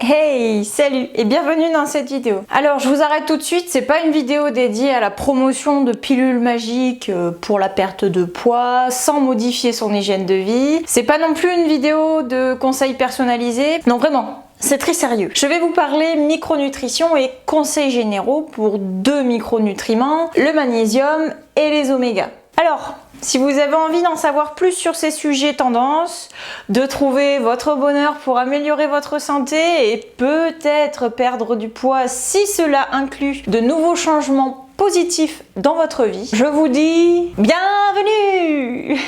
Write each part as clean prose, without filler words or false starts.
Hey, salut et bienvenue dans cette vidéo. Alors je vous arrête tout de suite, c'est pas une vidéo dédiée à la promotion de pilules magiques pour la perte de poids sans modifier son hygiène de vie. C'est pas non plus une vidéo de conseils personnalisés. Non vraiment, c'est très sérieux. Je vais vous parler micronutrition et conseils généraux pour deux micronutriments, le magnésium et les oméga. Alors, si vous avez envie d'en savoir plus sur ces sujets tendances, de trouver votre bonheur pour améliorer votre santé et peut-être perdre du poids si cela inclut de nouveaux changements positifs dans votre vie, je vous dis bienvenue!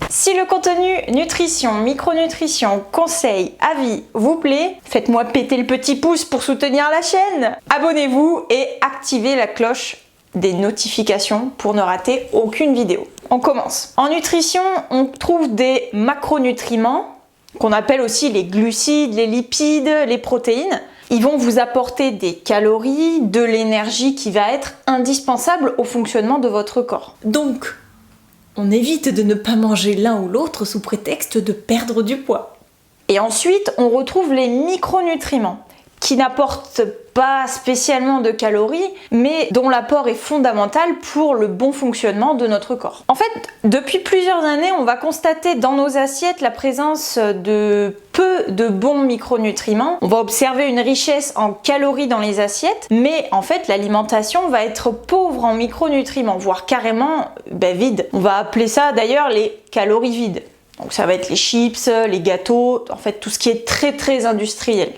Si le contenu nutrition, micronutrition, conseils, avis vous plaît, faites-moi péter le petit pouce pour soutenir la chaîne, abonnez-vous et activez la cloche des notifications pour ne rater aucune vidéo. On commence. En nutrition, on trouve des macronutriments qu'on appelle aussi les glucides, les lipides, les protéines. Ils vont vous apporter des calories, de l'énergie qui va être indispensable au fonctionnement de votre corps. Donc, on évite de ne pas manger l'un ou l'autre sous prétexte de perdre du poids. Et ensuite, on retrouve les micronutriments qui n'apportent pas spécialement de calories, mais dont l'apport est fondamental pour le bon fonctionnement de notre corps. En fait, depuis plusieurs années, on va constater dans nos assiettes la présence de peu de bons micronutriments. On va observer une richesse en calories dans les assiettes, mais en fait, l'alimentation va être pauvre en micronutriments, voire carrément vide. On va appeler ça d'ailleurs les calories vides. Donc ça va être les chips, les gâteaux, en fait tout ce qui est très industriel.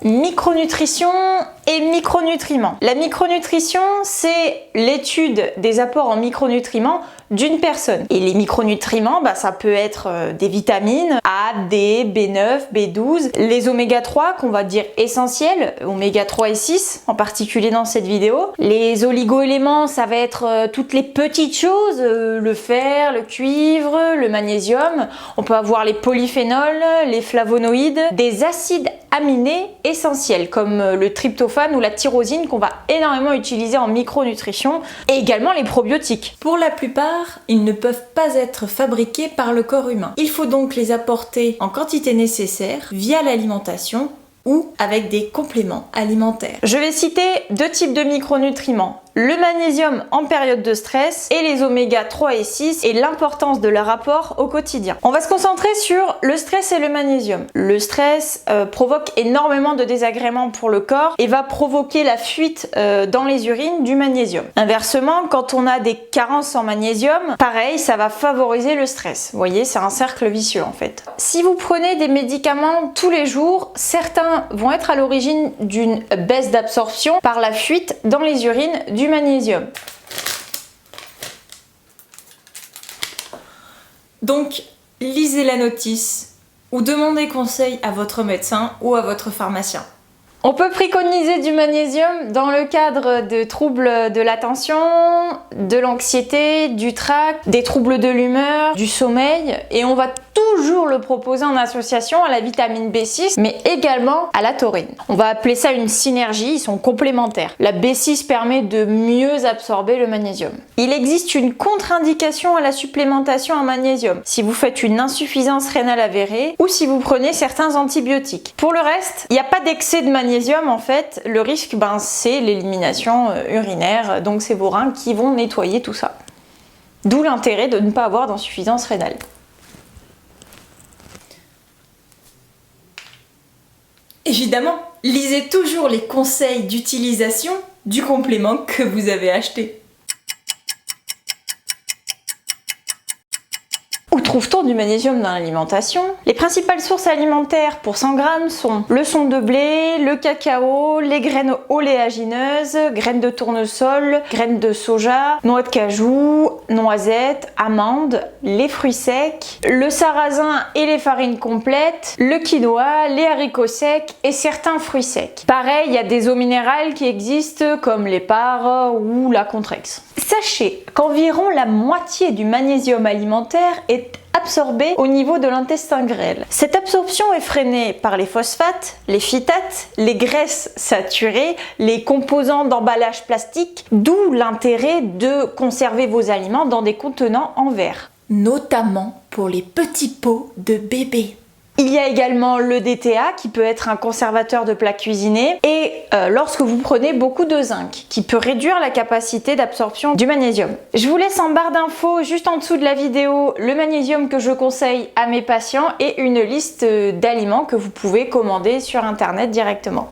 Micronutrition et micronutriments. La micronutrition, c'est l'étude des apports en micronutriments d'une personne. Et les micronutriments, ça peut être des vitamines A, D, B9, B12, les oméga 3 qu'on va dire essentiels, oméga 3 et 6 en particulier dans cette vidéo. Les oligoéléments, ça va être toutes les petites choses, le fer, le cuivre, le magnésium. On peut avoir les polyphénols, les flavonoïdes, des acides aminés essentiels comme le tryptophane ou la tyrosine qu'on va énormément utiliser en micronutrition, et également les probiotiques. Pour la plupart, ils ne peuvent pas être fabriqués par le corps humain. Il faut donc les apporter en quantité nécessaire via l'alimentation ou avec des compléments alimentaires. Je vais citer deux types de micronutriments. Le magnésium en période de stress et les oméga 3 et 6 et l'importance de leur apport au quotidien. On va se concentrer sur le stress et le magnésium. Le stress provoque énormément de désagréments pour le corps et va provoquer la fuite dans les urines du magnésium. Inversement, quand on a des carences en magnésium, pareil, ça va favoriser le stress. Vous voyez, c'est un cercle vicieux en fait. Si vous prenez des médicaments tous les jours, certains vont être à l'origine d'une baisse d'absorption par la fuite dans les urines du magnésium. Donc, lisez la notice ou demandez conseil à votre médecin ou à votre pharmacien. On peut préconiser du magnésium dans le cadre de troubles de l'attention, de l'anxiété, du trac, des troubles de l'humeur, du sommeil, et on va toujours le proposer en association à la vitamine B6, mais également à la taurine. On va appeler ça une synergie, ils sont complémentaires. La B6 permet de mieux absorber le magnésium. Il existe une contre-indication à la supplémentation en magnésium, si vous faites une insuffisance rénale avérée ou si vous prenez certains antibiotiques. Pour le reste, il n'y a pas d'excès de magnésium en fait, le risque c'est l'élimination urinaire, donc c'est vos reins qui vont nettoyer tout ça. D'où l'intérêt de ne pas avoir d'insuffisance rénale. Évidemment, lisez toujours les conseils d'utilisation du complément que vous avez acheté. Où trouve-t-on du magnésium dans l'alimentation? Les principales sources alimentaires pour 100 grammes sont le son de blé, le cacao, les graines oléagineuses, graines de tournesol, graines de soja, noix de cajou, noisettes, amandes, les fruits secs, le sarrasin et les farines complètes, le quinoa, les haricots secs et certains fruits secs. Pareil, il y a des eaux minérales qui existent comme l'épare ou la Contrex. Sachez qu'environ la moitié du magnésium alimentaire est absorbé au niveau de l'intestin grêle. Cette absorption est freinée par les phosphates, les phytates, les graisses saturées, les composants d'emballage plastique, d'où l'intérêt de conserver vos aliments dans des contenants en verre. notamment pour les petits pots de bébé. Il y a également le DTA qui peut être un conservateur de plats cuisinés et lorsque vous prenez beaucoup de zinc qui peut réduire la capacité d'absorption du magnésium. Je vous laisse en barre d'infos juste en dessous de la vidéo le magnésium que je conseille à mes patients et une liste d'aliments que vous pouvez commander sur internet directement.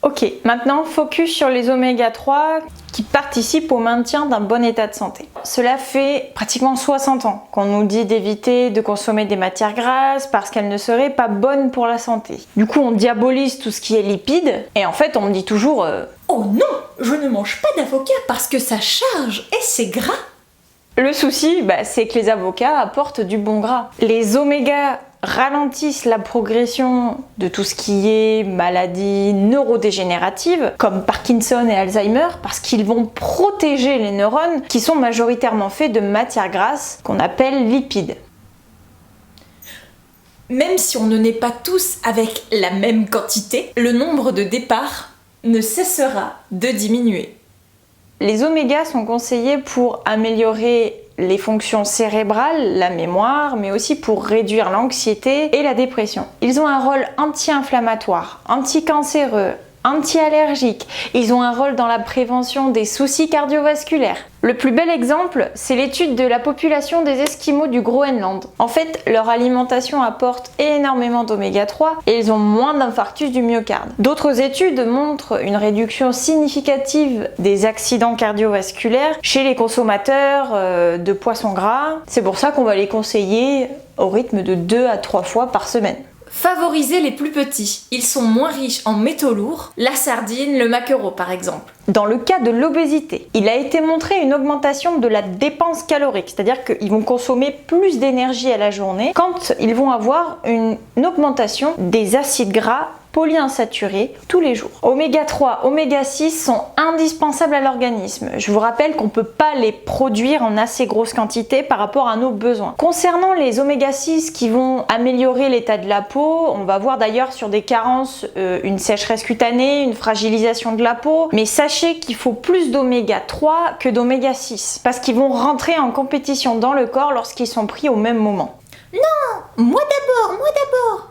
Ok, maintenant focus sur les oméga 3 qui participent au maintien d'un bon état de santé. Cela fait pratiquement 60 ans qu'on nous dit d'éviter de consommer des matières grasses parce qu'elles ne seraient pas bonnes pour la santé. Du coup, on diabolise tout ce qui est lipides et en fait, on me dit toujours Oh non, je ne mange pas d'avocat parce que ça charge et c'est gras. Le souci, c'est que les avocats apportent du bon gras. Les oméga ralentissent la progression de tout ce qui est maladies neurodégénératives comme Parkinson et Alzheimer parce qu'ils vont protéger les neurones qui sont majoritairement faits de matières grasses qu'on appelle lipides. Même si on ne naît pas tous avec la même quantité, le nombre de départs ne cessera de diminuer. Les omégas sont conseillés pour améliorer les fonctions cérébrales, la mémoire, mais aussi pour réduire l'anxiété et la dépression. Ils ont un rôle anti-inflammatoire, anti-cancéreux, anti-allergique. Ils ont un rôle dans la prévention des soucis cardiovasculaires. Le plus bel exemple, c'est l'étude de la population des Esquimaux du Groenland. En fait, leur alimentation apporte énormément d'oméga 3 et ils ont moins d'infarctus du myocarde. D'autres études montrent une réduction significative des accidents cardiovasculaires chez les consommateurs de poissons gras. C'est pour ça qu'on va les conseiller au rythme de 2 à 3 fois par semaine. Favoriser les plus petits. Ils sont moins riches en métaux lourds, la sardine, le maquereau par exemple. Dans le cas de l'obésité, il a été montré une augmentation de la dépense calorique, c'est-à-dire qu'ils vont consommer plus d'énergie à la journée quand ils vont avoir une augmentation des acides gras polyinsaturés tous les jours. Oméga 3, oméga 6 sont indispensables à l'organisme. Je vous rappelle qu'on ne peut pas les produire en assez grosse quantité par rapport à nos besoins. Concernant les oméga 6 qui vont améliorer l'état de la peau, on va voir d'ailleurs sur des carences une sécheresse cutanée, une fragilisation de la peau, mais sachez qu'il faut plus d'oméga 3 que d'oméga 6 parce qu'ils vont rentrer en compétition dans le corps lorsqu'ils sont pris au même moment. Non, moi d'abord, moi d'abord.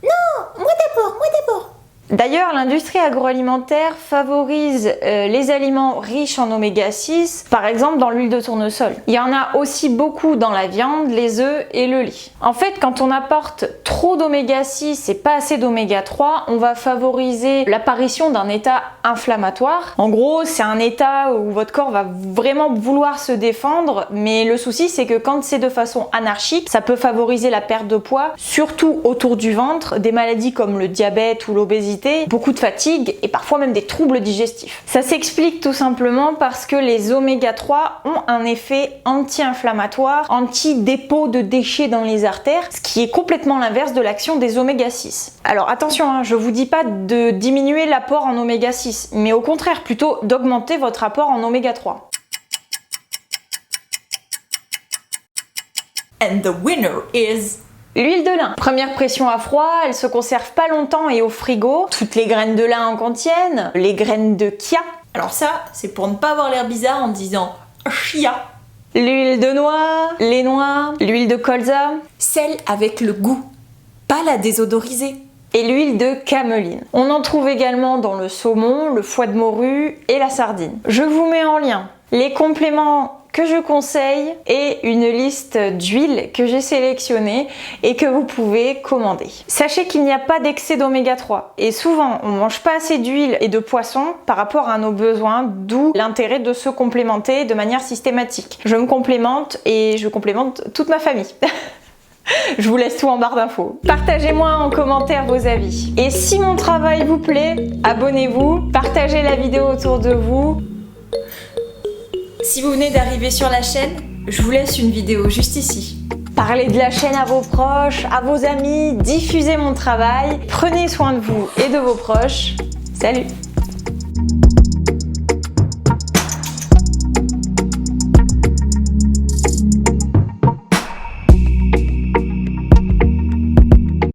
Non, moi d'abord, moi d'abord. D'ailleurs, l'industrie agroalimentaire favorise les aliments riches en oméga 6, par exemple dans l'huile de tournesol. Il y en a aussi beaucoup dans la viande, les œufs et le lait. En fait, quand on apporte trop d'oméga 6 et pas assez d'oméga 3, on va favoriser l'apparition d'un état inflammatoire. En gros, c'est un état où votre corps va vraiment vouloir se défendre, mais le souci c'est que quand c'est de façon anarchique, ça peut favoriser la perte de poids, surtout autour du ventre, des maladies comme le diabète ou l'obésité, beaucoup de fatigue et parfois même des troubles digestifs. Ça s'explique tout simplement parce que les oméga 3 ont un effet anti-inflammatoire, anti-dépôt de déchets dans les artères, ce qui est complètement l'inverse de l'action des oméga 6. Alors attention, je vous dis pas de diminuer l'apport en oméga 6, mais au contraire plutôt d'augmenter votre apport en oméga 3. And the winner is... L'huile de lin. Première pression à froid, elle se conserve pas longtemps et au frigo. Toutes les graines de lin en contiennent, les graines de chia. Alors ça, c'est pour ne pas avoir l'air bizarre en disant chia. L'huile de noix, les noix, l'huile de colza. Celle avec le goût, pas la désodorisée. Et l'huile de cameline. On en trouve également dans le saumon, le foie de morue et la sardine. Je vous mets en lien les compléments que je conseille et une liste d'huiles que j'ai sélectionnées et que vous pouvez commander. Sachez qu'il n'y a pas d'excès d'oméga 3 et souvent on mange pas assez d'huile et de poisson par rapport à nos besoins, d'où l'intérêt de se complémenter de manière systématique. Je me complémente et je complémente toute ma famille. Je vous laisse tout en barre d'infos. Partagez-moi en commentaire vos avis. Et si mon travail vous plaît, abonnez-vous, partagez la vidéo autour de vous. Si vous venez d'arriver sur la chaîne, je vous laisse une vidéo juste ici. Parlez de la chaîne à vos proches, à vos amis, diffusez mon travail, prenez soin de vous et de vos proches. Salut!